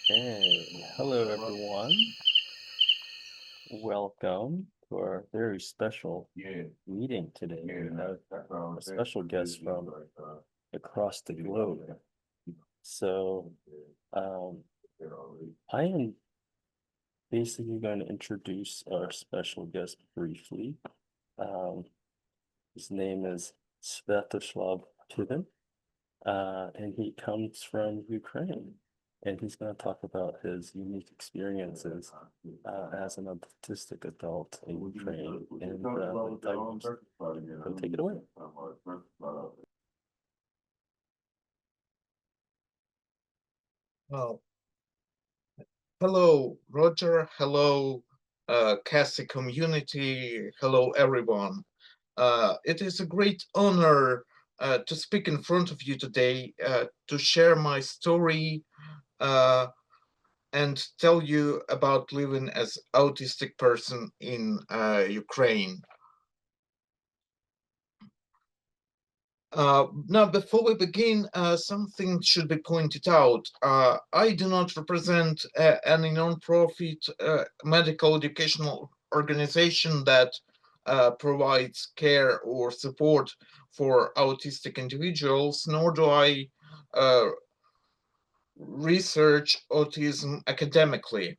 Okay, hello everyone. Welcome to our very special meeting today. We have a special guest from across the globe. So, I am basically going to introduce our special guest briefly. Um, his name is Sviatoslav, and he comes from Ukraine. And he's going to talk about his unique experiences as an autistic adult in Ukraine. And so take it away. Well, hello, Roger. Hello, Cassie community. Hello, everyone. It is a great honor to speak in front of you today, to share my story uh, and tell you about living as autistic person in Ukraine. Now, before we begin, something should be pointed out. I do not represent any non-profit medical educational organization that provides care or support for autistic individuals, nor do I uh, research autism academically.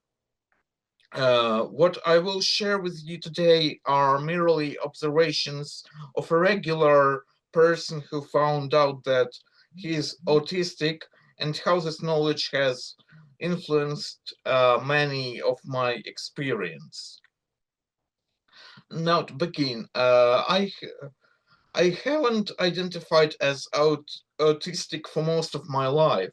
What I will share with you today are merely observations of a regular person who found out that he is autistic and how this knowledge has influenced many of my experience. Now to begin, I haven't identified as autistic for most of my life.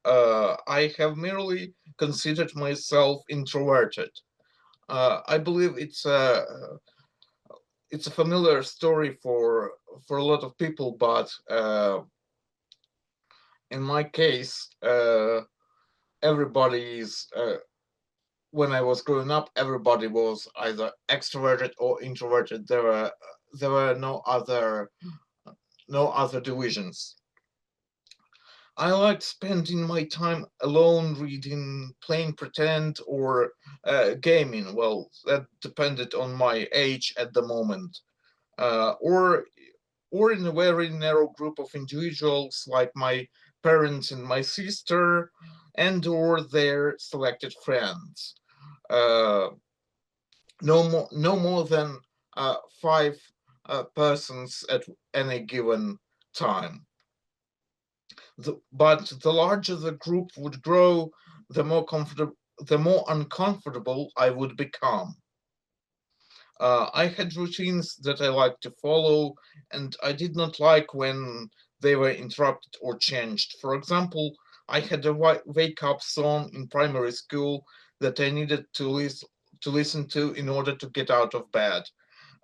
I have merely considered myself introverted. I believe it's a familiar story for a lot of people, but in my case, everybody's when I was growing up, everybody was either extroverted or introverted. There were no other divisions. I liked spending my time alone reading, playing pretend, or gaming. Well, that depended on my age at the moment. Or in a very narrow group of individuals like my parents and my sister, and or their selected friends. Uh, no more than five persons at any given time. But the larger the group would grow, the more uncomfortable I would become. I had routines that I liked to follow, and I did not like when they were interrupted or changed. For example, I had a wake up song in primary school that I needed to listen to in order to get out of bed.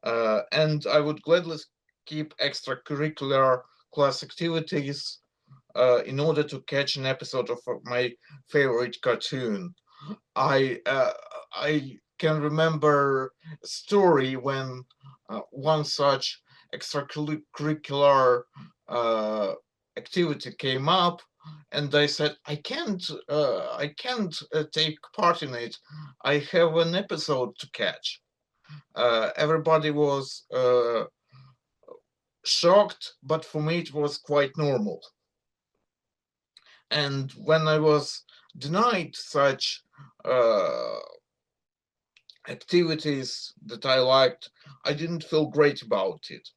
And I would gladly keep extracurricular class activities in order to catch an episode of my favorite cartoon. I can remember a story when one such extracurricular uh, activity came up, and I said I can't take part in it. I have an episode to catch. Everybody was shocked, but for me it was quite normal. And when I was denied such uh, activities that I liked, I didn't feel great about it.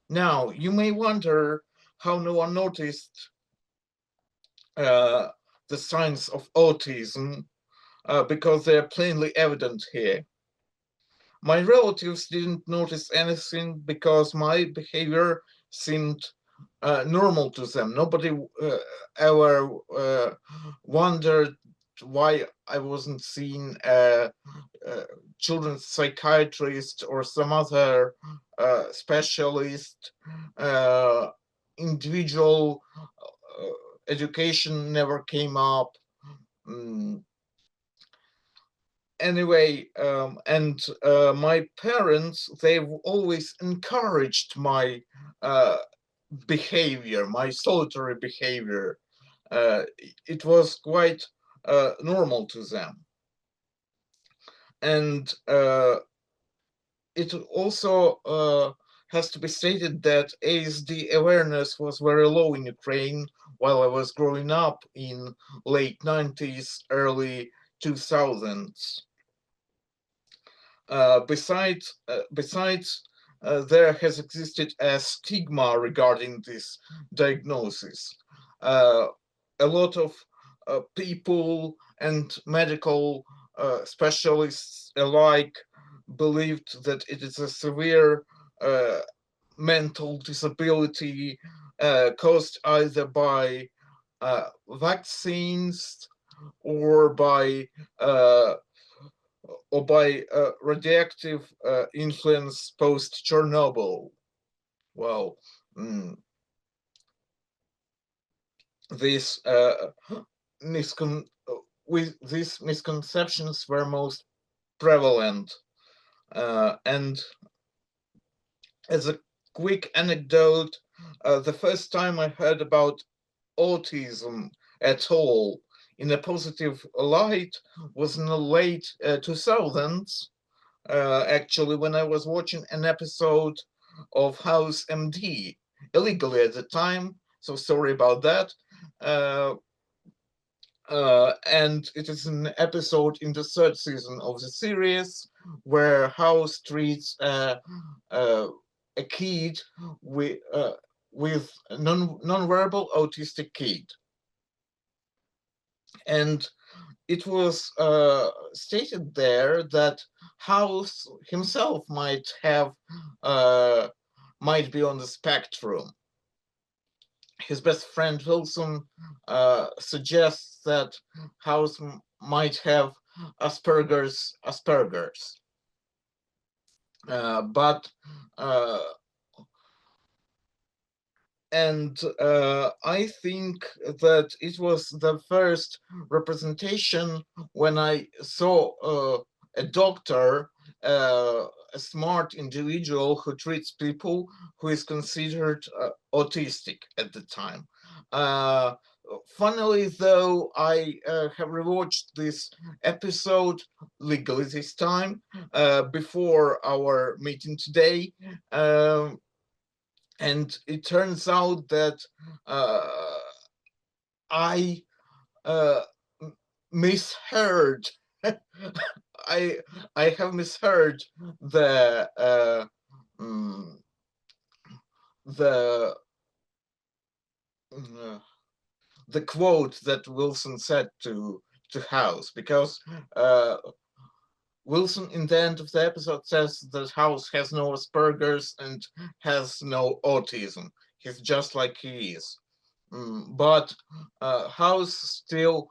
Now, you may wonder how no one noticed uh, the signs of autism because they are plainly evident here. My relatives didn't notice anything because my behavior seemed normal to them. Nobody ever wondered why I wasn't seeing a children's psychiatrist or some other specialist. Uh, Individual education never came up. Mm, anyway, and my parents, they've always encouraged my uh, behavior, my solitary behavior. Uh, it was quite normal to them. And it also has to be stated that ASD awareness was very low in Ukraine while I was growing up in late 90s, early 2000s. Besides, there has existed a stigma regarding this diagnosis. A lot of people and medical specialists alike believed that it is a severe mental disability caused either by vaccines or by radioactive influence post Chernobyl. Well, these these misconceptions were most prevalent, and as a quick anecdote, the first time I heard about autism at all in a positive light was in the late 2000s, actually, when I was watching an episode of House MD, illegally at the time, so sorry about that. And it is an episode in the third season of the series where House treats a kid with non-verbal autistic kid. And it was stated there that House himself might be on the spectrum. His best friend Wilson suggests that House might have Asperger's. And I think that it was the first representation when I saw a doctor, a smart individual who treats people who is considered autistic at the time. Funnily though, I have rewatched this episode legally this time before our meeting today. And it turns out that I misheard. I have misheard the quote that Wilson said to House, because Wilson, in the end of the episode, says that House has no Asperger's and has no autism. He's just like he is. But House still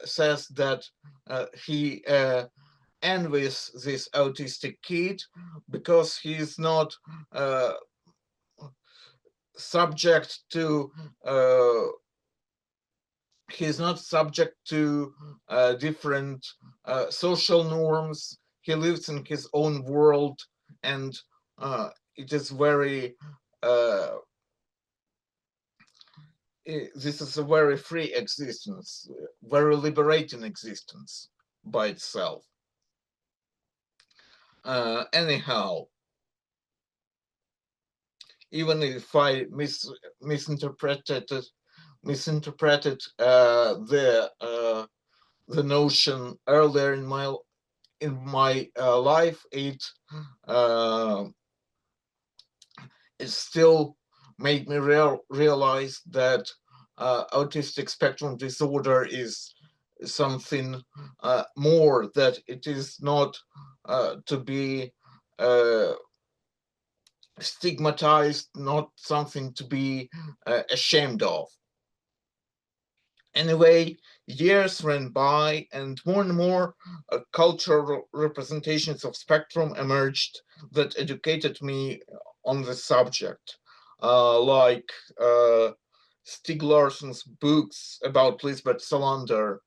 says that he envies this autistic kid because he's not subject to different social norms. He lives in his own world, and it is very this is a very free existence, very liberating existence by itself. Anyhow, even if I misinterpreted the notion earlier in my life, it still made me realize that autistic spectrum disorder is something more, that it is not to be stigmatized, not something to be ashamed of. Anyway, years ran by and more cultural representations of spectrum emerged that educated me on the subject, like Stieg Larsson's books about Lisbeth Salander.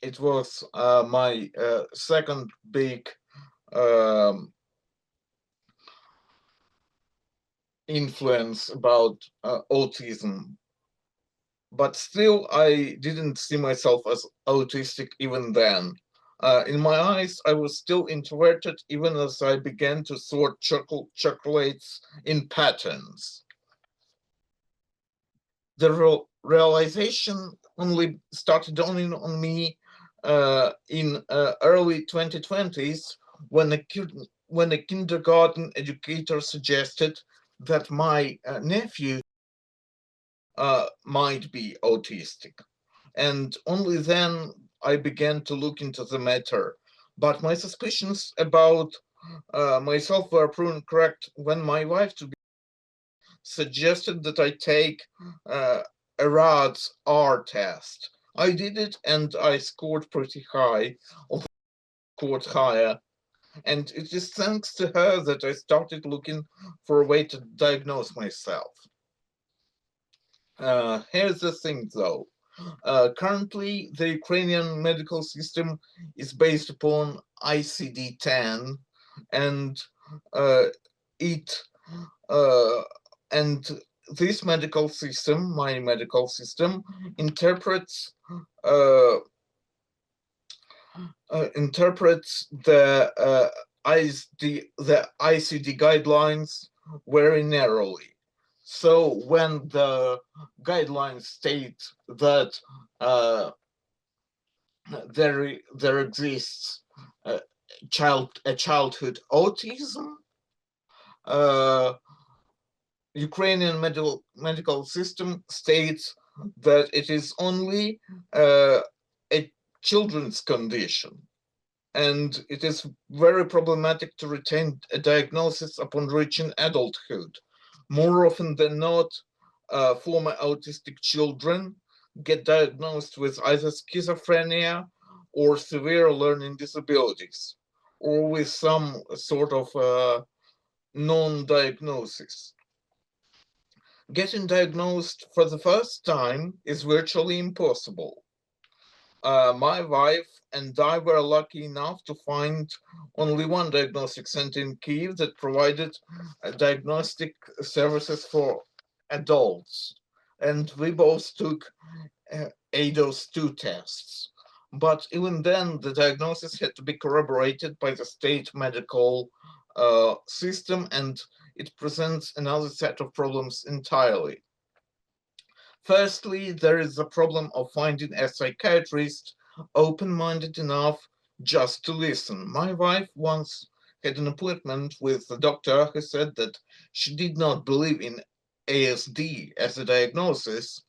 It was my second big influence about autism. but still I didn't see myself as autistic even then. In my eyes, I was still introverted even as I began to sort chocolates in patterns. The realization only started dawning on me in early 2020s when a kindergarten educator suggested that my nephew might be autistic. And only then I began to look into the matter. But my suspicions about myself were proven correct when my wife suggested that I take a RADS R test. I did it and I scored pretty high, although I scored higher. And it is thanks to her that I started looking for a way to diagnose myself. Here's the thing though. Currently, the Ukrainian medical system is based upon ICD-10, and it and this medical system, my medical system, interprets the ICD guidelines very narrowly. So when the guidelines state that there exists childhood autism, Ukrainian medical system states that it is only a children's condition, and it is very problematic to retain a diagnosis upon reaching adulthood. More often than not, former autistic children get diagnosed with either schizophrenia or severe learning disabilities, or with some sort of non-diagnosis. Getting diagnosed for the first time is virtually impossible. My wife and I were lucky enough to find only one diagnostic center in Kyiv that provided diagnostic services for adults. And we both took ADOS-2 tests. But even then, the diagnosis had to be corroborated by the state medical system, and it presents another set of problems entirely. Firstly, there is the problem of finding a psychiatrist open-minded enough just to listen. My wife once had an appointment with a doctor who said that she did not believe in ASD as a diagnosis,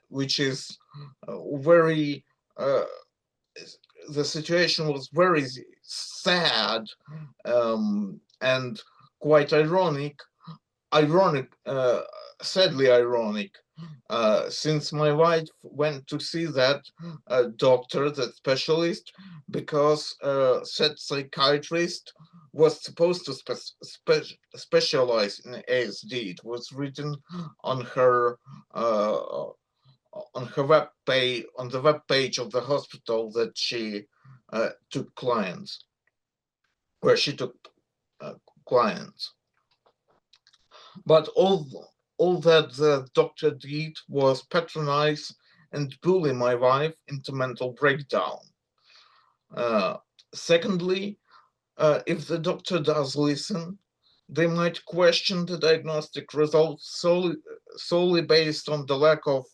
which is very, the situation was very sad and quite ironic, sadly ironic, since my wife went to see that doctor, that specialist, because said psychiatrist was supposed to specialize in ASD. It was written on her web page, on the web page of the hospital that she took clients, where she took clients. But all that the doctor did was patronize and bully my wife into mental breakdown. Secondly, if the doctor does listen, they might question the diagnostic results solely based on the lack of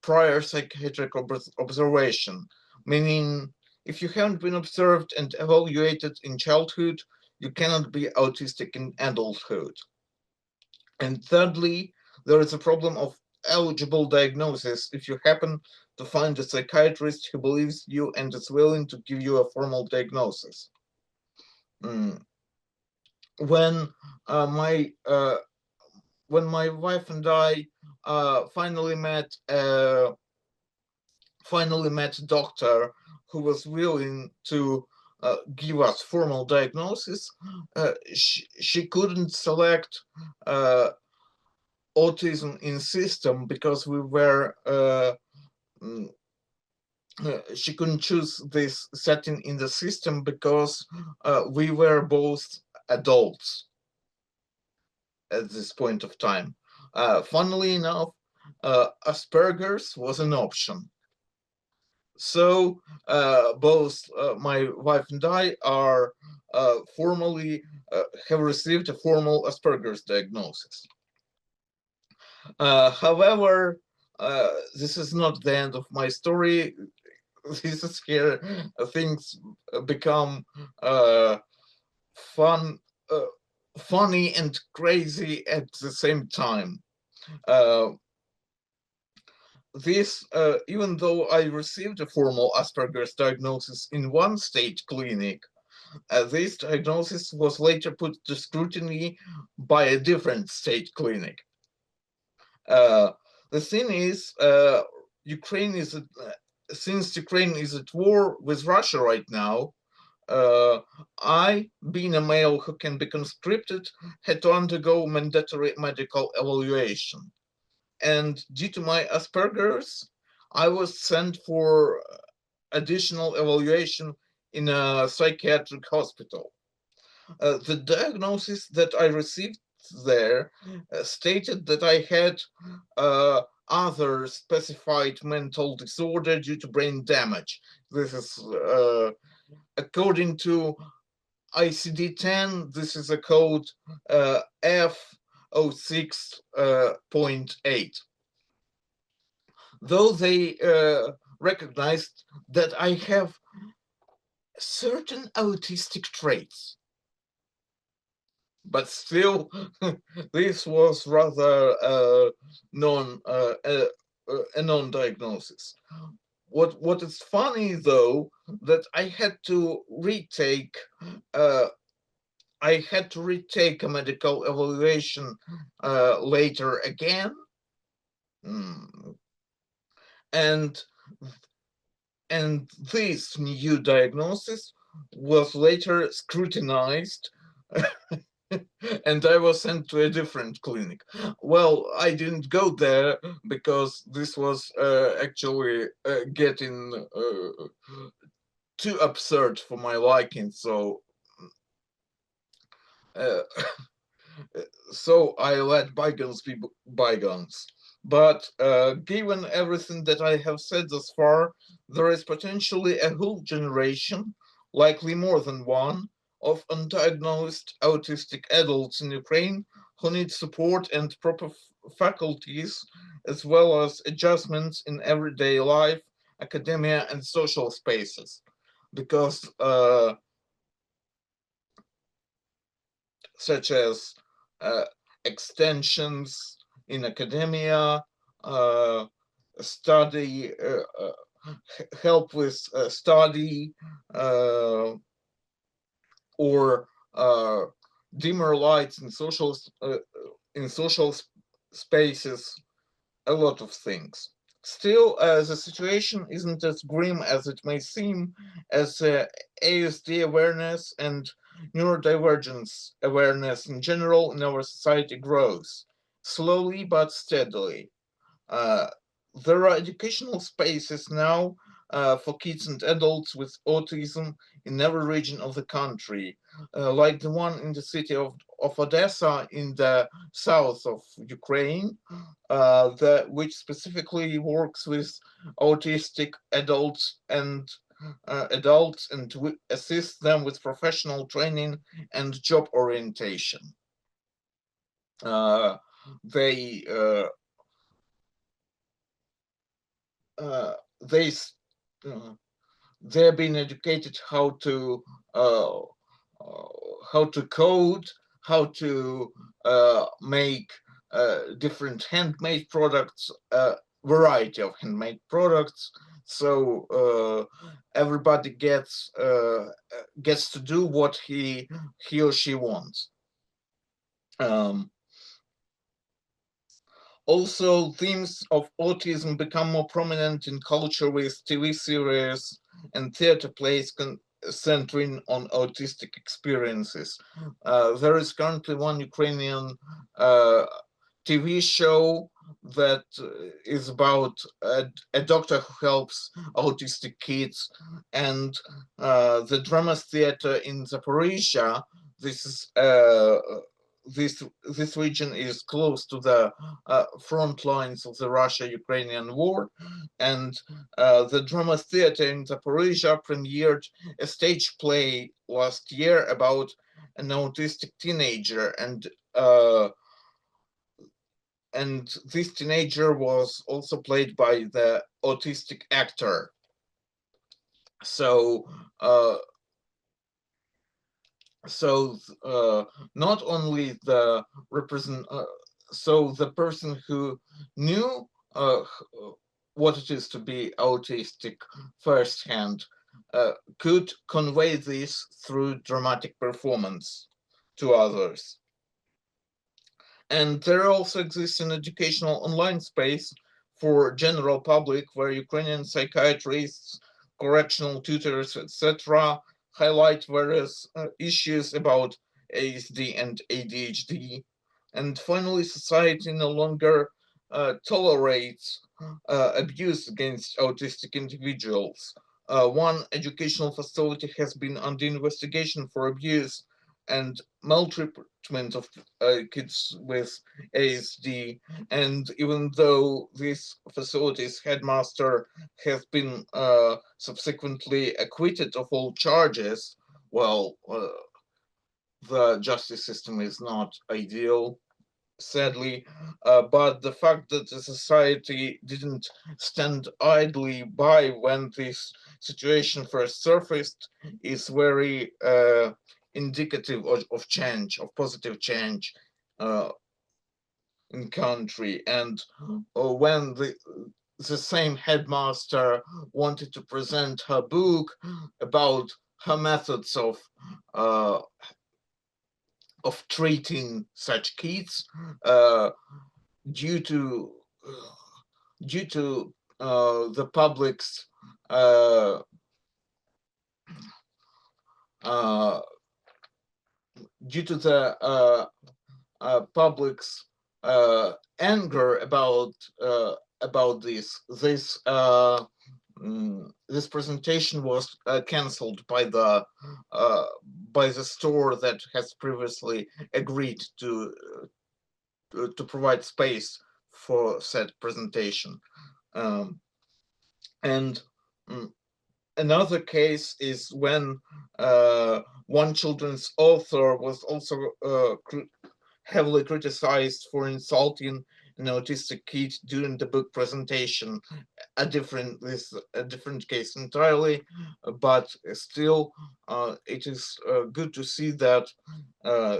prior psychiatric observation, meaning if you haven't been observed and evaluated in childhood, you cannot be autistic in adulthood. And thirdly, there is a problem of eligible diagnosis if you happen to find a psychiatrist who believes you and is willing to give you a formal diagnosis. When my wife and I finally met a doctor who was willing to give us formal diagnosis, she couldn't select autism in system because we were she couldn't choose this setting in the system because we were both adults at this point of time. Funnily enough, Asperger's was an option. So both my wife and I are formally have received a formal Asperger's diagnosis. However, this is not the end of my story. This is here things become fun, funny and crazy at the same time. Even though I received a formal Asperger's diagnosis in one state clinic, this diagnosis was later put to scrutiny by a different state clinic. The thing is, Ukraine is since Ukraine is at war with Russia right now, I, being a male who can be conscripted, had to undergo mandatory medical evaluation. And due to my Asperger's, I was sent for additional evaluation in a psychiatric hospital. The diagnosis that I received there stated that I had other specified mental disorder due to brain damage. This is according to ICD-10, this is a code F06.8. Though they recognized that I have certain autistic traits, but still, this was rather a non-diagnosis. What is funny though, that I had to retake a medical evaluation later again, and this new diagnosis was later scrutinized. And I was sent to a different clinic. Well, I didn't go there because this was actually getting too absurd for my liking. So, so I let bygones be bygones. But given everything that I have said thus far, there is potentially a whole generation, likely more than one, of undiagnosed autistic adults in Ukraine who need support and proper faculties, as well as adjustments in everyday life, academia, and social spaces. Because such as extensions in academia, study, help with study, or dimmer lights in social spaces, a lot of things. Still, the situation isn't as grim as it may seem, as ASD awareness and neurodivergence awareness in general in our society grows, slowly but steadily. There are educational spaces now for kids and adults with autism in every region of the country, like the one in the city of Odessa in the south of Ukraine, which specifically works with autistic adults and assists them with professional training and job orientation. They they're being educated how to code, how to make different handmade products, variety of handmade products. So everybody gets to do what he or she wants. Also, themes of autism become more prominent in culture with TV series and theater plays centering on autistic experiences. There is currently one Ukrainian TV show that is about a doctor who helps autistic kids, and the drama theater in Zaporizhia. This is this region is close to the front lines of the Russia-Ukrainian war, and the drama theater in Zaporizhia premiered a stage play last year about an autistic teenager, and this teenager was also played by the autistic actor. So not only the so the person who knew what it is to be autistic firsthand could convey this through dramatic performance to others. And there also exists an educational online space for general public where Ukrainian psychiatrists, correctional tutors, etc., highlight various issues about ASD and ADHD. And finally, society no longer tolerates abuse against autistic individuals. One educational facility has been under investigation for abuse and maltreatment of kids with ASD, and even though this facility's headmaster has been subsequently acquitted of all charges, well, the justice system is not ideal, sadly, but the fact that the society didn't stand idly by when this situation first surfaced is very indicative of change, of positive change in country. And when the same headmaster wanted to present her book about her methods of treating such kids due to the public's public's anger about this presentation was cancelled by the store that has previously agreed to provide space for said presentation. And another case is when one children's author was also heavily criticized for insulting an autistic kid during the book presentation. This a different case entirely, but still it is good to see that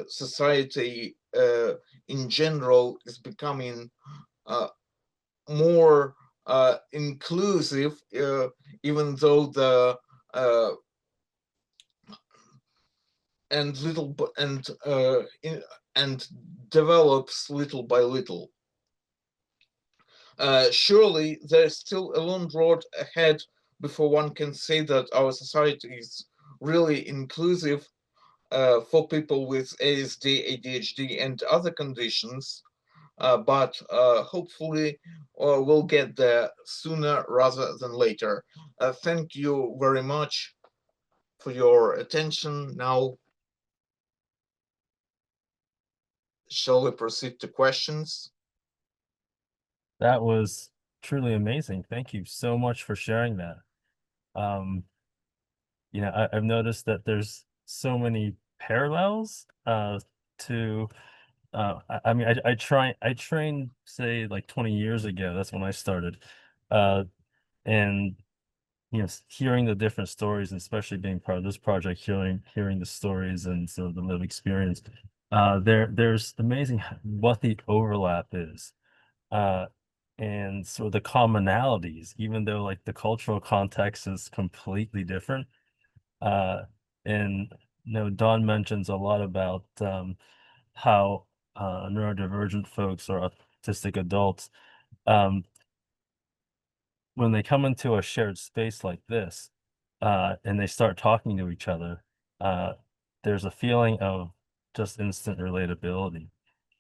society in general is becoming more inclusive, even though the and develops little by little. Surely there's still a long road ahead before one can say that our society is really inclusive for people with ASD, ADHD, and other conditions. But hopefully we'll get there sooner rather than later. Thank you very much for your attention. Now, shall we proceed to questions? That was truly amazing. Thank you so much for sharing that. I've noticed that there's so many parallels to I mean, I trained, say, like 20 years ago. That's when I started. And hearing the different stories, and especially being part of this project, hearing the stories and sort of the lived experience, there's amazing what the overlap is. And sort of the commonalities, even though like the cultural context is completely different. And Don mentions a lot about how neurodivergent folks or autistic adults, when they come into a shared space like this, and they start talking to each other, there's a feeling of just instant relatability,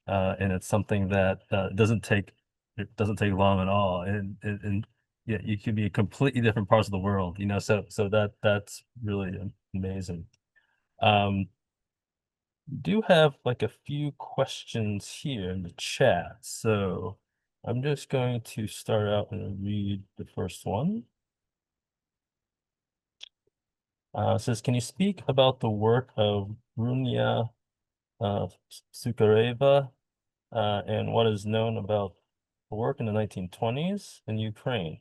and it's something that doesn't take long at all, and yeah, you could be in completely different parts of the world, so that's really amazing. do have like a few questions here in the chat, so I'm just going to start out and read the first one. It says, can you speak about the work of Runia Sukareva and what is known about her work in the 1920s in Ukraine?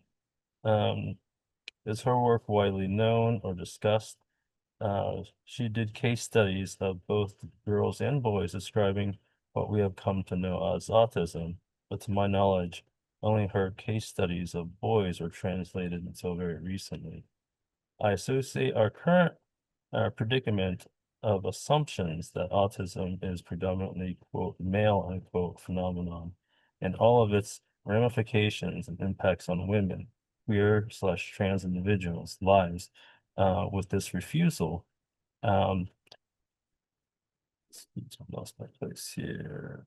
Is her work widely known or discussed? She did case studies of both girls and boys describing what we have come to know as autism, but to my knowledge, only her case studies of boys were translated until very recently. I associate our current predicament of assumptions that autism is predominantly, quote, male, unquote, phenomenon, and all of its ramifications and impacts on women, queer/trans individuals' lives with this refusal. Lost my place here.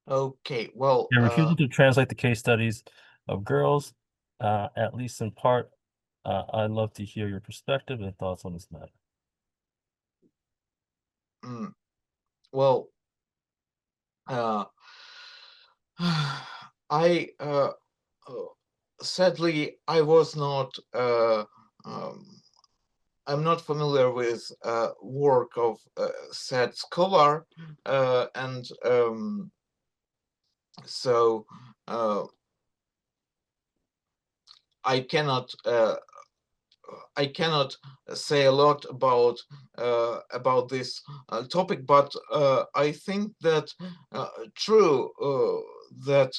Okay, well, Yeah, refusal to translate the case studies of girls, at least in part. I'd love to hear your perspective and thoughts on this matter. Well, I sadly I was not I'm not familiar with work of said scholar, and so I cannot say a lot about this topic, but I think that true that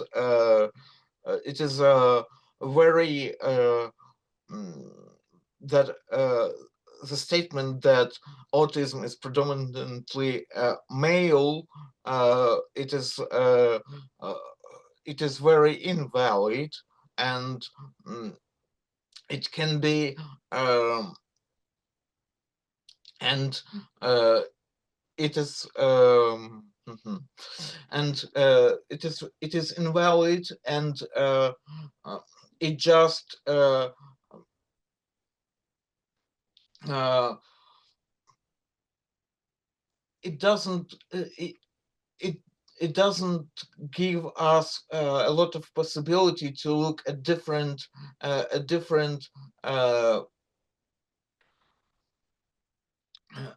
it is a very that the statement that autism is predominantly male, it is very invalid, and it can be and it is and it is invalid, and it just it doesn't it doesn't give us a lot of possibility to look at different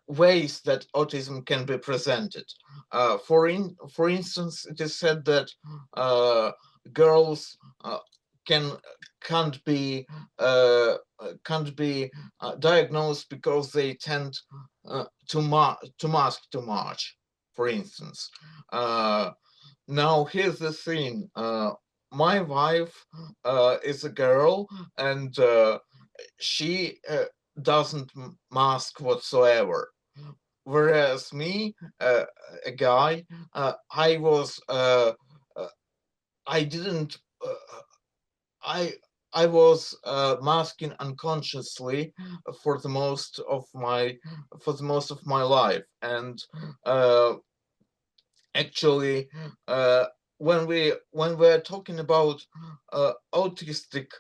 ways that autism can be presented. For instance, it is said that girls can't be diagnosed because they tend to mask too much. For instance, now here's the thing. My wife is a girl, and she doesn't mask whatsoever. Whereas me, a guy, I didn't, I was masking unconsciously for the most of my life, and actually, when we're talking about autistic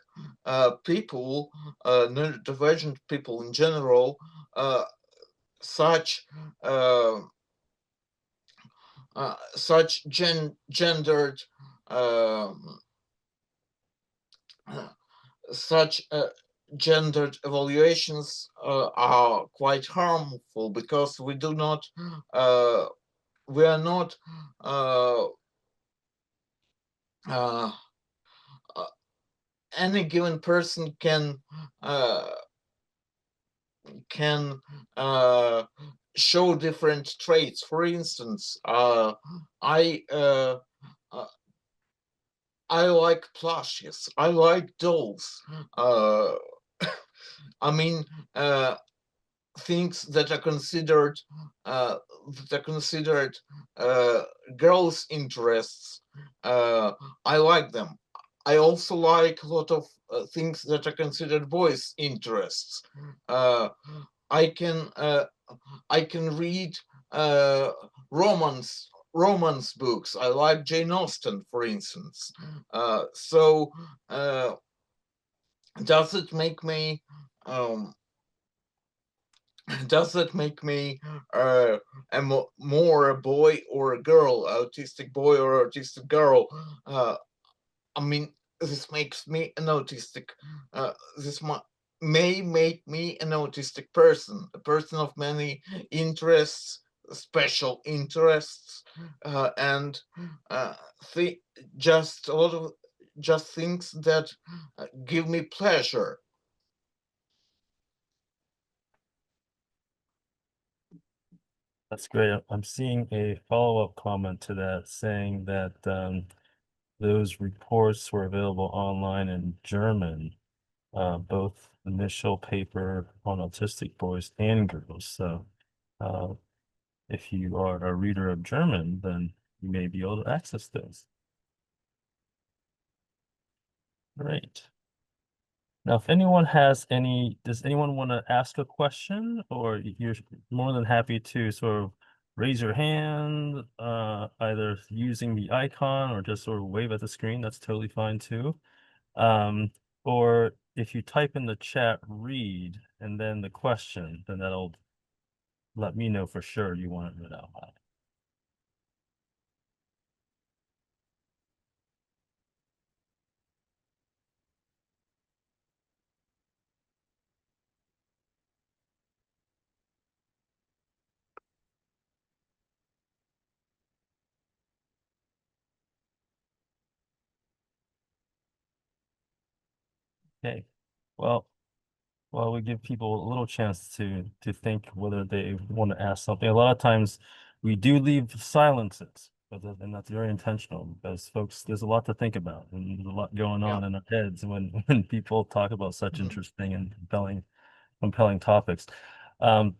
people, neurodivergent people in general, such gendered such gendered evaluations are quite harmful, because we are not any given person can show different traits. For instance, I like plushies. I like dolls. I mean, things that are considered girls' interests. I like them. I also like a lot of things that are considered boys' interests. I can read romance books. I like Jane Austen, for instance. So does it make me does that make me more a boy or a girl, autistic boy or autistic girl? I mean, this makes me an autistic. This may make me an autistic person, a person of many interests, special interests, and uh, th- just a lot of just things that give me pleasure. That's great. I'm seeing a follow-up comment to that saying that those reports were available online in German, both initial paper on autistic boys and girls. So uh, if you are a reader of German, then you may be able to access those. Great. Now, if anyone has does anyone want to ask a question, or you're more than happy to sort of raise your hand, either using the icon or just sort of wave at the screen, that's totally fine too. Um, or if you type in the chat, read, and then the question, then that'll let me know for sure you want it read out loud. Okay. Well, we give people a little chance to think whether they want to ask something. A lot of times we do leave silences, and that's very intentional because folks, there's a lot to think about and there's a lot going Yeah. on in our heads when when people talk about such Mhm. interesting and compelling topics. Um,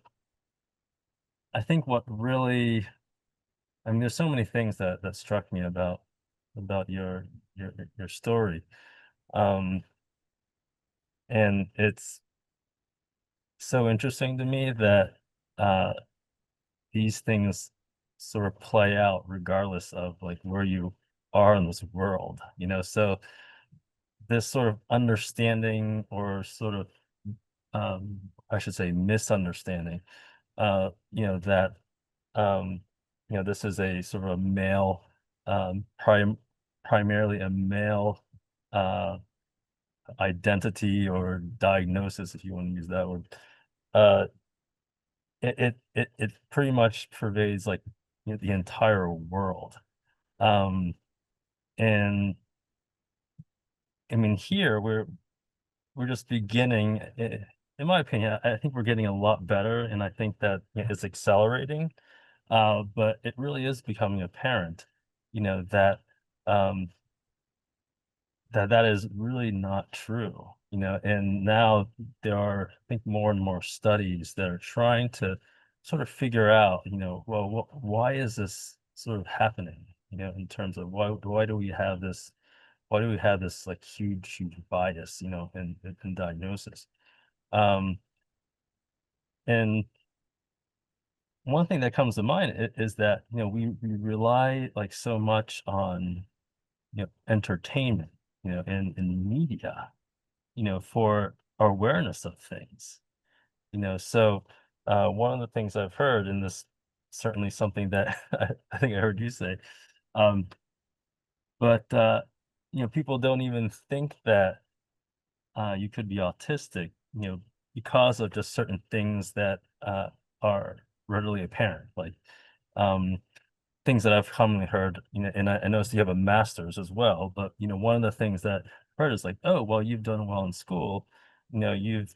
I think what really, I mean, there's so many things that struck me about your story. Um, and it's so interesting to me that uh these things sort of play out regardless of like where you are in this world, so this sort of understanding or sort of I should say misunderstanding, that this is a sort of a male, primarily a male uh identity or diagnosis, if you want to use that word. uh it pretty much pervades like the entire world. Um, and I mean, here we're just beginning. In my opinion, I think we're getting a lot better, and I think that it's accelerating. But it really is becoming apparent, that um, that is really not true. And now there are, I think, more and more studies that are trying to sort of figure out, well, why is this sort of happening? In terms of why do we have this? Why do we have this like huge bias, in diagnosis? Um, and one thing that comes to mind is that we rely like so much on entertainment, and media, for our awareness of things, so one of the things I've heard, and this certainly something that I think I heard you say, um, but people don't even think that you could be autistic, because of just certain things that are readily apparent, like um, things that I've commonly heard, and I noticed you have a master's as well, but one of the things that I've heard is like, oh, well, you've done well in school, you've,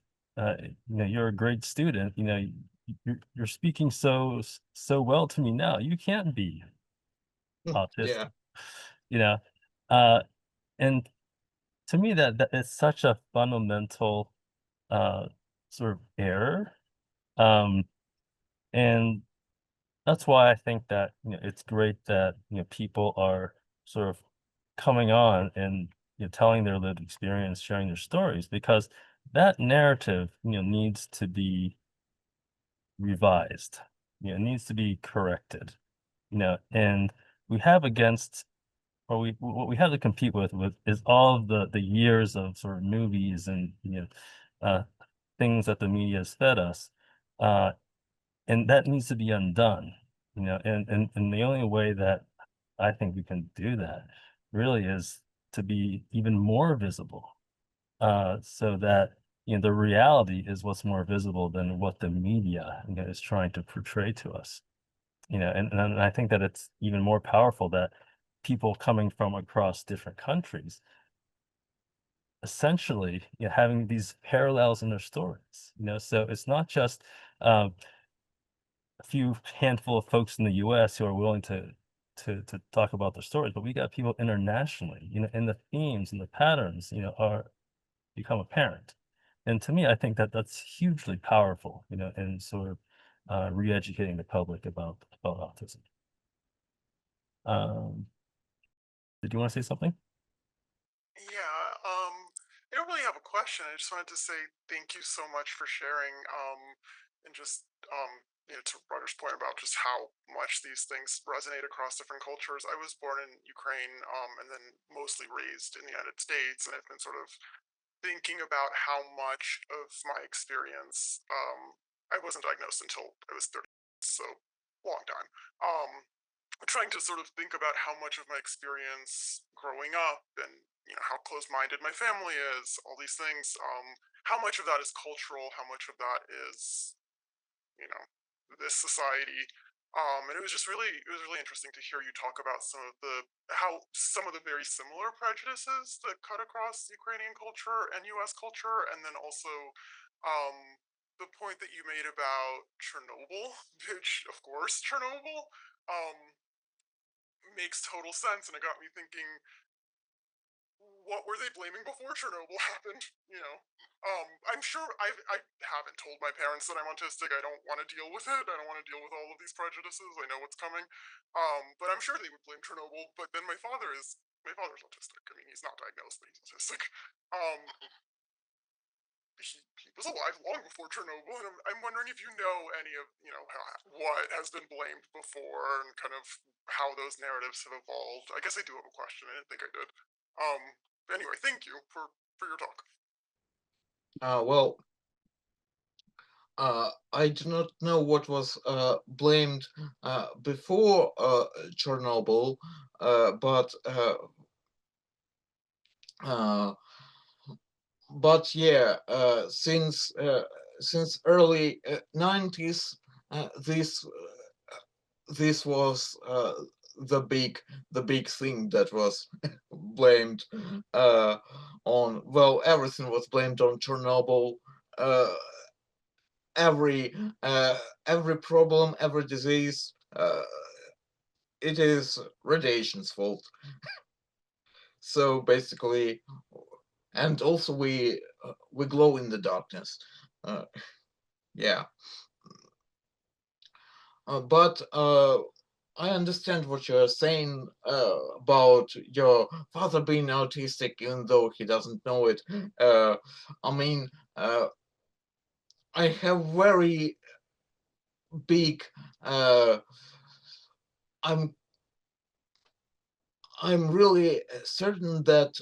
you're a great student, you're speaking so well to me now, you can't be Yeah. autistic, you know, uh, and to me that is such a fundamental uh, sort of error, um, and that's why I think that, it's great that, people are sort of coming on and, telling their lived experience, sharing their stories, because that narrative, needs to be revised, it needs to be corrected, and we have against, or what we have to compete with is all of the years of sort of movies and, uh, things that the media has fed us, Uh, and that needs to be undone, and the only way that I think we can do that really is to be even more visible, so that, the reality is what's more visible than what the media, is trying to portray to us. And I think that it's even more powerful that people coming from across different countries essentially, having these parallels in their stories, so it's not just a few handful of folks in the US who are willing to talk about their stories, but we got people internationally, and the themes and the patterns, are become apparent. And to me, I think that that's hugely powerful, in sort of re-educating the public about autism. Um, did you want to say something? Yeah, I don't really have a question. I just wanted to say thank you so much for sharing, and just, to Rutter's point about just how much these things resonate across different cultures. I was born in Ukraine, and then mostly raised in the United States, and I've been sort of thinking about how much of my experience, I wasn't diagnosed until I was 30, so long time. Trying to sort of think about how much of my experience growing up and how close-minded my family is, all these things, how much of that is cultural, how much of that is you know this society. And it was really interesting to hear you talk about some of the very similar prejudices that cut across Ukrainian culture and US culture, and then also um the point that you made about Chernobyl, which of course Chernobyl um makes total sense, and it got me thinking, what were they blaming before Chernobyl happened? I'm sure I haven't told my parents that I'm autistic. I don't want to deal with it. I don't want to deal with all of these prejudices. I know what's coming. But I'm sure they would blame Chernobyl. But then my father's autistic. I mean, he's not diagnosed, but he's autistic. Um, he was alive long before Chernobyl, and I'm wondering if you know any of what has been blamed before and kind of how those narratives have evolved. I guess I do have a question. I didn't think I did. Um, anyway, thank you for your talk. Well, I do not know what was blamed before Chernobyl, but uh, yeah, since early 90s, this was the big thing that was blamed on. Well, everything was blamed on Chernobyl. Uh, every uh, every problem, every disease, it is radiation's fault. So basically, and also we glow in the darkness. Uh, yeah, but I understand what you're saying about your father being autistic, even though he doesn't know it. I mean, I have very big. I'm I'm really certain that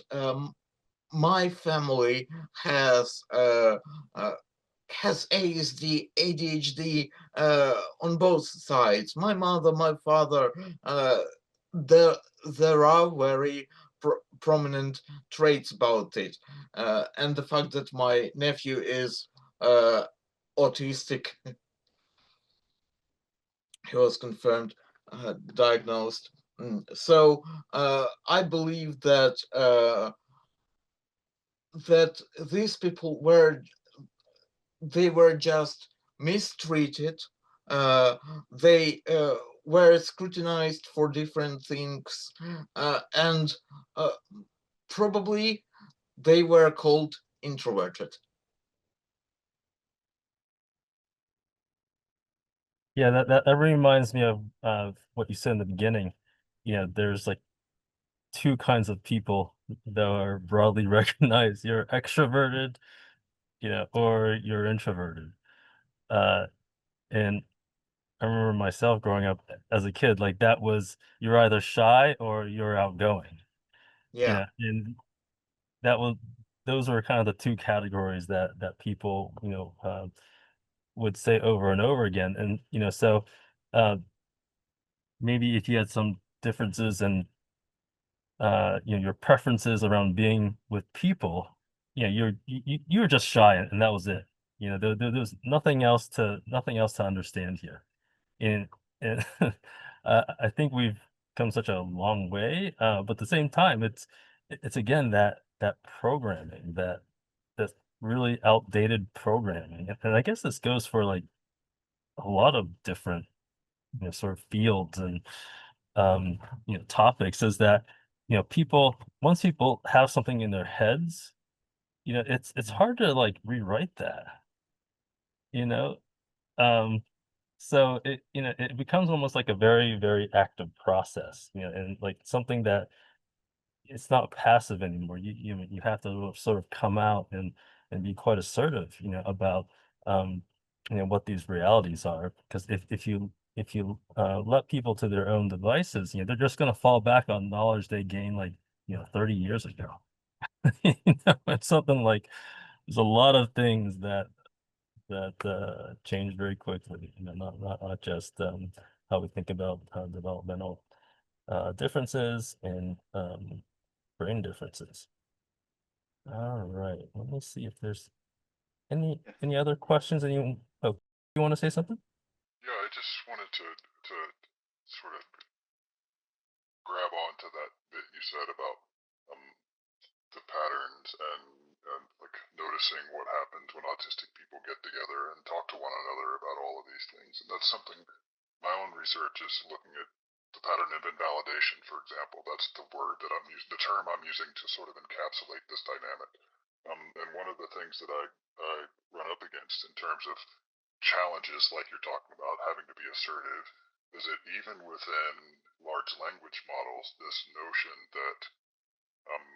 my family has uh, uh, has ASD, ADHD on both sides. My mother, my father. There there are very prominent traits about it, and the fact that my nephew is autistic, he was confirmed, diagnosed. So I believe that that these people they were just mistreated. They were scrutinized for different things, and probably they were called introverted. Yeah, that reminds me of what you said in the beginning. There's like two kinds of people that are broadly recognized. You're extroverted, or you're introverted. Uh, and I remember myself growing up as a kid, like that was you're either shy or you're outgoing, Yeah, and that was those were kind of the two categories that people, would say over and over again. And, so maybe if you had some differences in, your preferences around being with people, you're just shy, and that was it. There's nothing else to understand here. And I think we've come such a long way, but at the same time, it's again that programming, that really outdated programming, and I guess this goes for like a lot of different, sort of fields and topics. Is that people, once people have something in their heads, it's hard to like rewrite that, you know. So it becomes almost like a very, very active process, and like something that it's not passive anymore. You have to sort of come out and be quite assertive, about what these realities are. Because if you let people to their own devices, they're just going to fall back on knowledge they gained like 30 years ago. It's something like there's a lot of things that change very quickly. Not just how we think about developmental differences and brain differences. All right, let me see if there's any other questions. Oh, you want to say something? Yeah, I just wanted to sort of grab onto that bit you said about um, the patterns and like noticing what happens when autistic people get together and talk to one another about all of these things. And that's something my own research is looking at the pattern of invalidation, for example. That's the word that I'm using, the term I'm using to sort of encapsulate this dynamic. And one of the things that I run up against in terms of challenges like you're talking about, having to be assertive, is that even within large language models, this notion that um,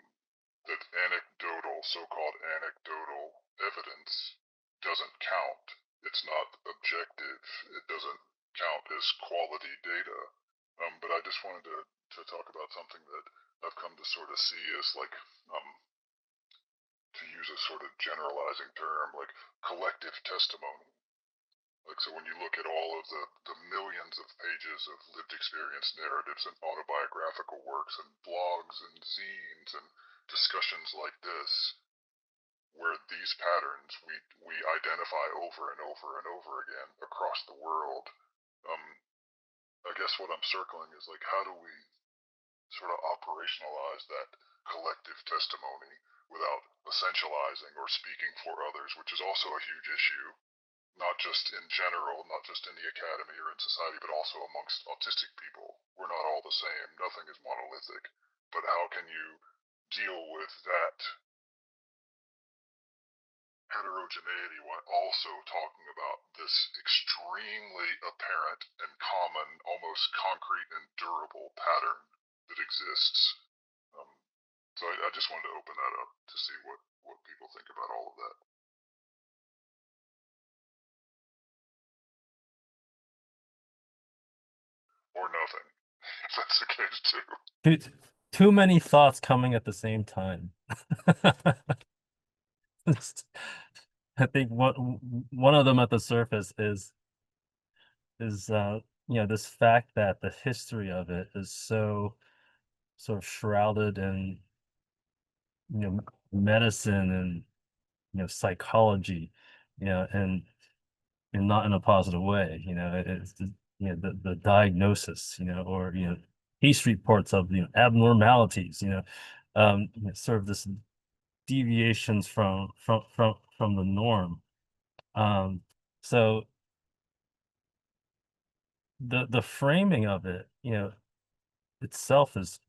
that anecdotal, so-called anecdotal evidence doesn't count. It's not objective. It doesn't count as quality data. But I just wanted to talk about something that I've come to sort of see as like, to use a sort of generalizing term, like collective testimony. Like, so when you look at all of the millions of pages of lived experience narratives and autobiographical works and blogs and zines and discussions like this, where these patterns we identify over and over and over again across the world, I guess what I'm circling is like, how do we sort of operationalize that collective testimony without essentializing or speaking for others, which is also a huge issue, not just in general, not just in the academy or in society, but also amongst autistic people. We're not all the same. Nothing is monolithic. But how can you deal with that heterogeneity while also talking about this extremely apparent and common, almost concrete and durable pattern that exists? Um, so I just wanted to open that up to see what people think about all of that. Or nothing, if that's the case too. Too many thoughts coming at the same time. I think one of them at the surface is this fact that the history of it is so sort of shrouded in medicine and psychology, and not in a positive way. The diagnosis, or case reports of abnormalities, sort of this deviations from the norm. So the framing of it, itself is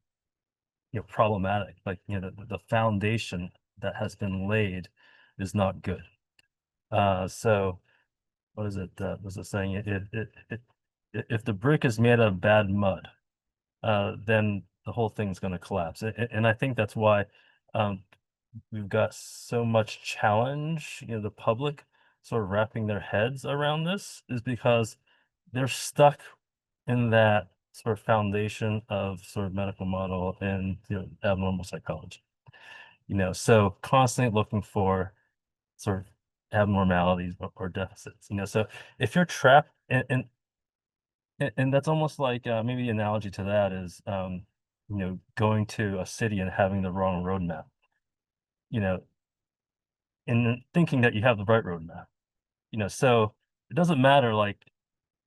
problematic. Like the foundation that has been laid is not good. So what is it? Was it saying if the brick is made of bad mud, then the whole thing's going to collapse. And I think that's why we've got so much challenge, the public sort of wrapping their heads around this, is because they're stuck in that sort of foundation of sort of medical model and abnormal psychology. So constantly looking for sort of abnormalities or deficits, you know. So if you're trapped, and that's almost like maybe the analogy to that is you know, going to a city and having the wrong roadmap, you know, and thinking that you have the right roadmap, you know. So it doesn't matter like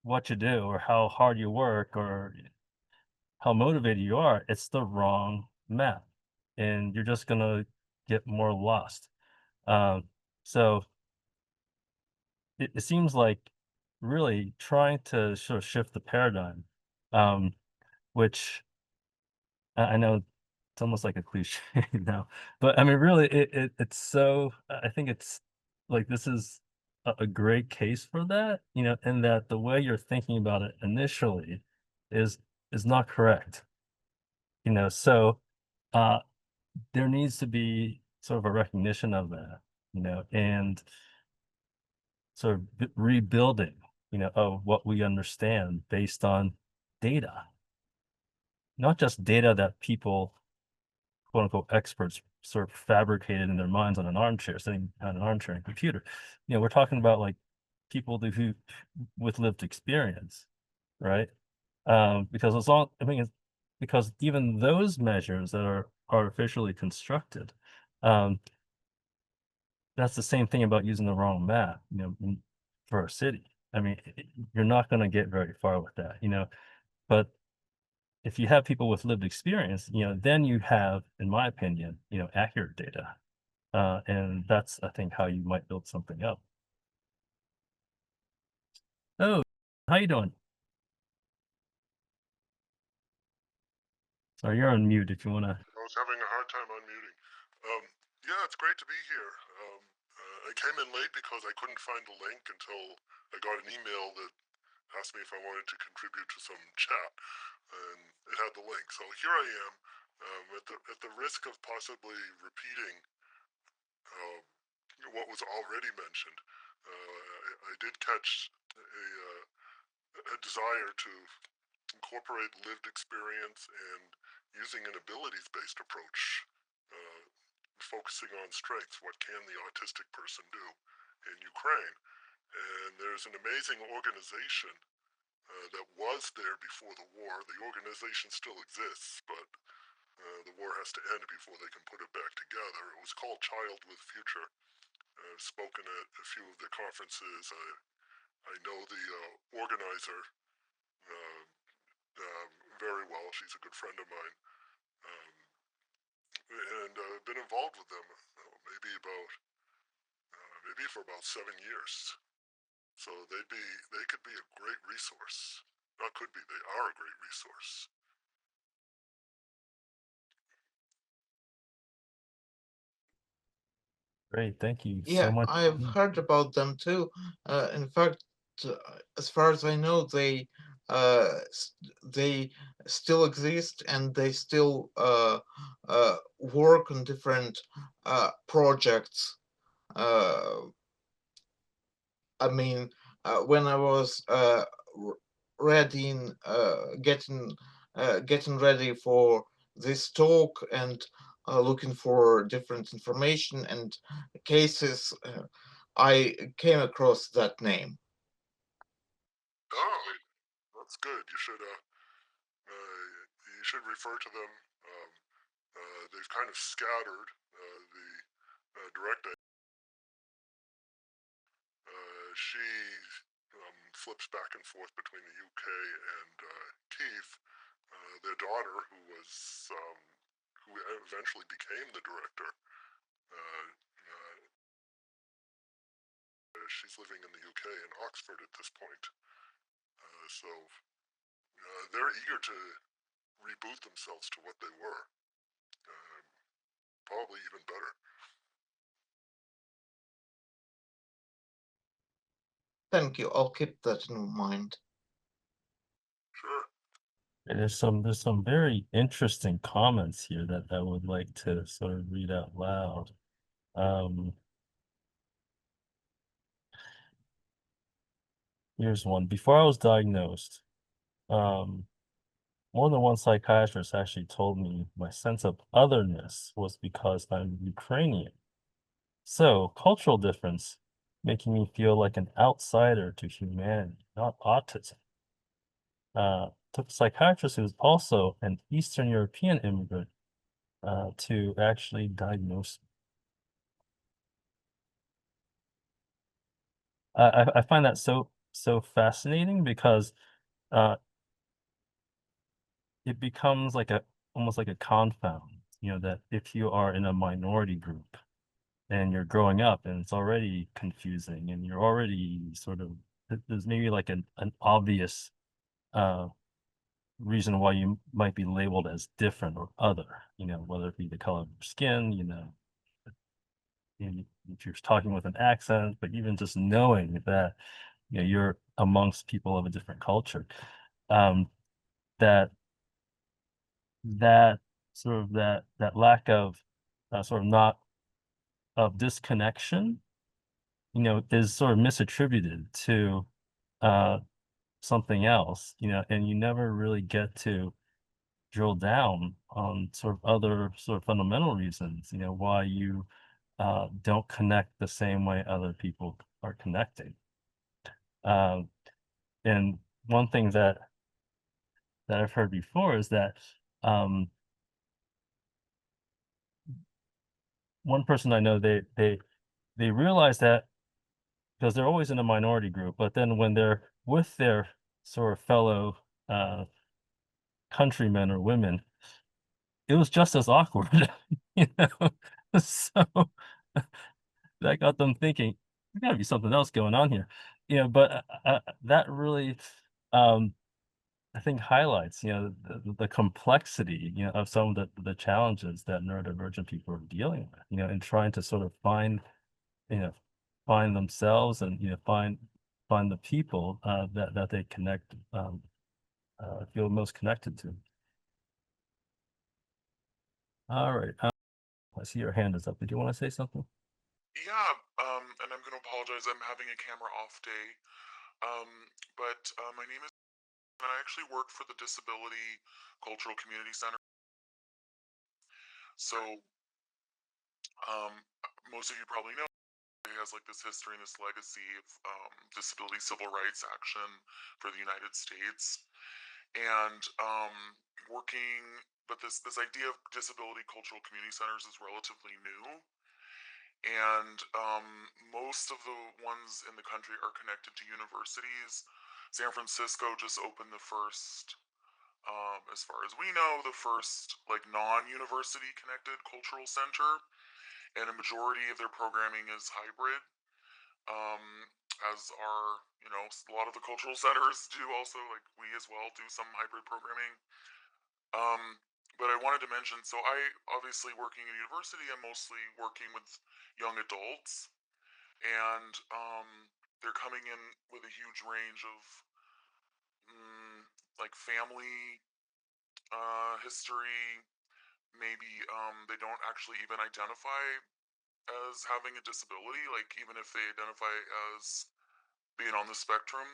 what you do or how hard you work or how motivated you are, it's the wrong map, and you're just gonna get more lost. Um, so it seems like really trying to sort of shift the paradigm, um, which I know it's almost like a cliche now, but I mean, really, it's so. I think it's like this is a great case for that, you know, and that the way you're thinking about it initially is is not correct, you know. So uh, there needs to be sort of a recognition of that, you know, and sort of rebuilding, you know, of what we understand based on data, not just data that people, quote unquote, experts sort of fabricated in their minds on an armchair, sitting on an armchair and computer. You know, we're talking about like people who with lived experience, right? Because it's all, I mean, it's because even those measures that are artificially constructed, um, that's the same thing about using the wrong map, you know, for a city. I mean, you're not going to get very far with that, you know. But if you have people with lived experience, you know, then you have, in my opinion, you know, accurate data, and that's, I think, how you might build something up. Oh, how you doing? Sorry, you're on mute if you want to. I was having a hard time unmuting. Yeah, it's great to be here. I came in late because I couldn't find the link until I got an email that asked me if I wanted to contribute to some chat, and it had the link. So here I am, at the risk of possibly repeating uh, what was already mentioned. I did catch a desire to incorporate lived experience and using an abilities-based approach, uh, focusing on strengths. What can the autistic person do in Ukraine? And there's an amazing organization that was there before the war. The organization still exists, but the war has to end before they can put it back together. It was called Child with Future. I've spoken at a few of their conferences. I know the organizer uh, very well. She's a good friend of mine. Um, and I've been involved with them maybe for about 7 years. So they could be a great resource. Not could be, they are a great resource. Great, thank you so Yeah, much. I've heard about them too. In fact, uh, as far as I know, they still exist and they still work on different projects. Uh, I mean, when I was ready, getting ready for this talk and looking for different information and cases, I came across that name. Oh, that's good. You should refer to them. They've kind of scattered the direct. She flips back and forth between the UK and Keith, their daughter, who eventually became the director. Uh, she's living in the UK in Oxford at this point. So they're eager to reboot themselves to what they were. Probably even better. Thank you. I'll keep that in mind. Sure. And there's some very interesting comments here that I would like to sort of read out loud. Here's one. Before I was diagnosed, more than one psychiatrist actually told me my sense of otherness was because I'm Ukrainian. So cultural difference making me feel like an outsider to humanity, not autism. Took a psychiatrist who was also an Eastern European immigrant to actually diagnose me. I find that so fascinating because it becomes like almost like a confound, that if you are in a minority group and you're growing up and it's already confusing and you're already sort of, there's maybe like an obvious reason why you might be labeled as different or other, whether it be the color of your skin, if you're talking with an accent, but even just knowing that you're amongst people of a different culture, that that that lack of sort of not of disconnection, is sort of misattributed to something else, and you never really get to drill down on sort of other sort of fundamental reasons, why you don't connect the same way other people are connecting. And one thing that I've heard before is that one person I know, they realize that because they're always in a minority group, but then when they're with their sort of fellow countrymen or women, it was just as awkward, you know. So that got them thinking, there gotta be something else going on here, but that really, um, I think highlights, the complexity, of some of the challenges that neurodivergent people are dealing with, and trying to sort of you know, find themselves and, find the people that they connect, feel most connected to. All right. I see your hand is up. Did you want to say something? Yeah, and I'm gonna apologize. I'm having a camera off day. But my name is, and I actually work for the Disability Cultural Community Center. So, um, most of you probably know it has like this history and this legacy of disability civil rights action for the United States, and working. But this idea of disability cultural community centers is relatively new, and most of the ones in the country are connected to universities. San Francisco just opened the first, as far as we know, the first like non-university connected cultural center, and a majority of their programming is hybrid. Um, as are, a lot of the cultural centers do also, like we as well do some hybrid programming. Um, but I wanted to mention, so I obviously working at university, I'm mostly working with young adults, and they're coming in with a huge range of like family history. Maybe they don't actually even identify as having a disability, like even if they identify as being on the spectrum.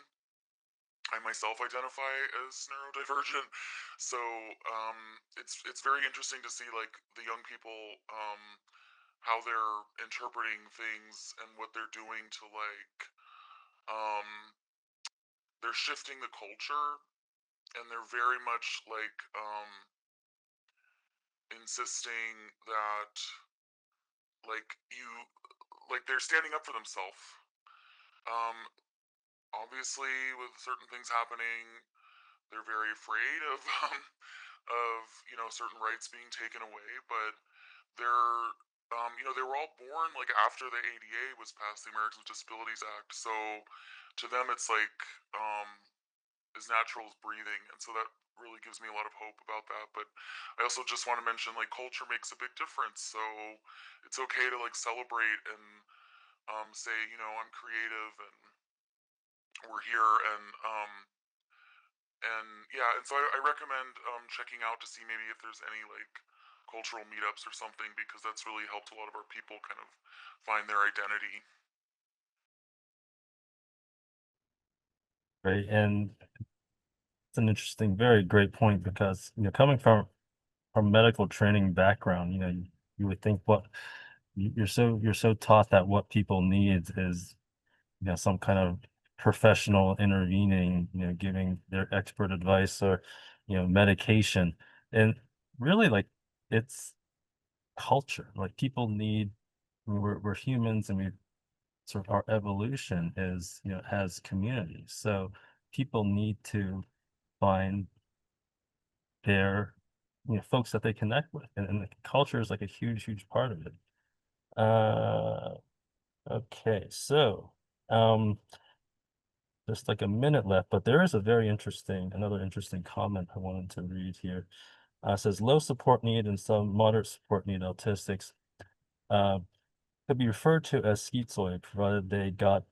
I myself identify as neurodivergent, so it's very interesting to see like the young people, how they're interpreting things and what they're doing to like, um, they're shifting the culture, and they're very much like insisting that like you like they're standing up for themselves. Um, Obviously, with certain things happening, they're very afraid of certain rights being taken away, but they're they were all born like after the ADA was passed, the Americans with Disabilities Act. So to them, it's like as natural as breathing, and so that really gives me a lot of hope about that. But I also just want to mention like culture makes a big difference, so it's okay to like celebrate and say, I'm creative and we're here, and yeah, and so I recommend checking out to see maybe if there's any like cultural meetups or something, because that's really helped a lot of our people kind of find their identity. Right. And it's an interesting, very great point because, coming from medical training background, you would think you're so taught that what people need is some kind of professional intervening, giving their expert advice or, medication. And really, like, it's culture. Like, people need, we're humans, and we sort of, our evolution is, has communities. So people need to find their, folks that they connect with. And the culture is like a huge, huge part of it. Okay, so just like a minute left, but there is a very another interesting comment I wanted to read here. It says low support need and some moderate support need autistics could be referred to as schizoid, provided they got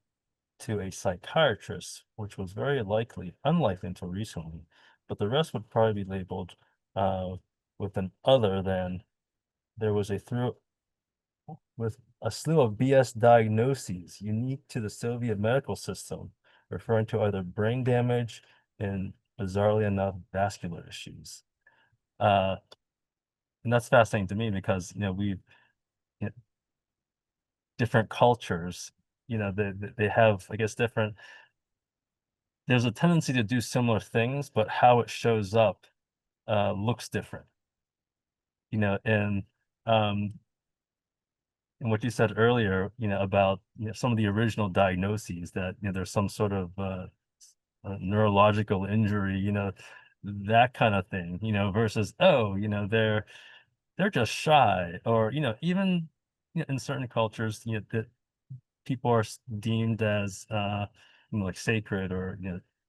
to a psychiatrist, which was very unlikely until recently, but the rest would probably be labeled with an other than. There was with a slew of BS diagnoses unique to the Soviet medical system, referring to either brain damage and, bizarrely enough, vascular issues. And that's fascinating to me because, we've, you know, different cultures, they have, I guess, there's a tendency to do similar things, but how it shows up looks different, um, and what you said earlier, about, some of the original diagnoses that, there's some sort of neurological injury, that kind of thing, versus, oh, they're just shy, or, even, in certain cultures, that people are deemed as, like sacred, or,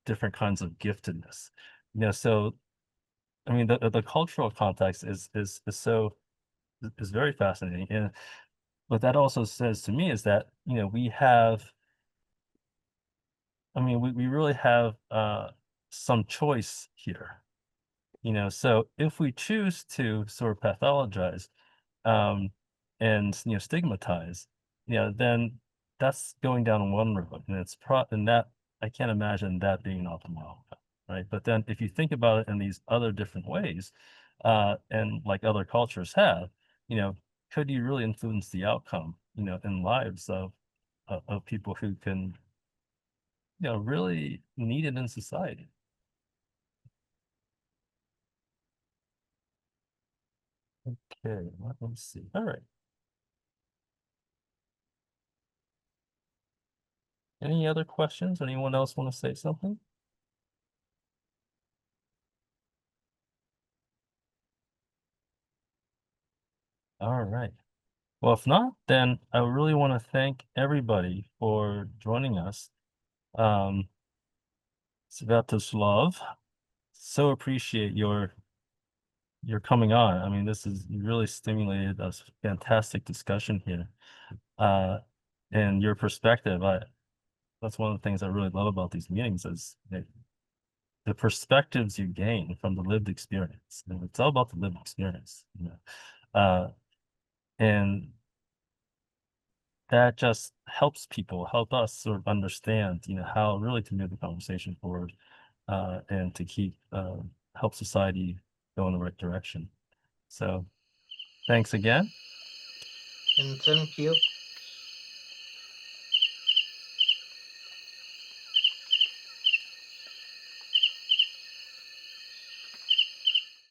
different kinds of giftedness, so, I mean, the cultural context is very fascinating. And what that also says to me is that, we really have some choice here, so if we choose to sort of pathologize, um, and, stigmatize, then that's going down one road, and and that, I can't imagine that being an optimal outcome, right? But then if you think about it in these other different ways, and like other cultures have, you know, could you really influence the outcome, in lives of people who can, really need it in society? Okay, let me see. All right. Any other questions? Anyone else want to say something? All right. Well, if not, then I really want to thank everybody for joining us. Sviatoslav, so appreciate your coming on. I mean, this is really stimulated us. Fantastic discussion here. And your perspective, that's one of the things I really love about these meetings is the perspectives you gain from the lived experience. And it's all about the lived experience, and that just help us sort of understand, how really to move the conversation forward, and to help society go in the right direction. So thanks again. And thank you.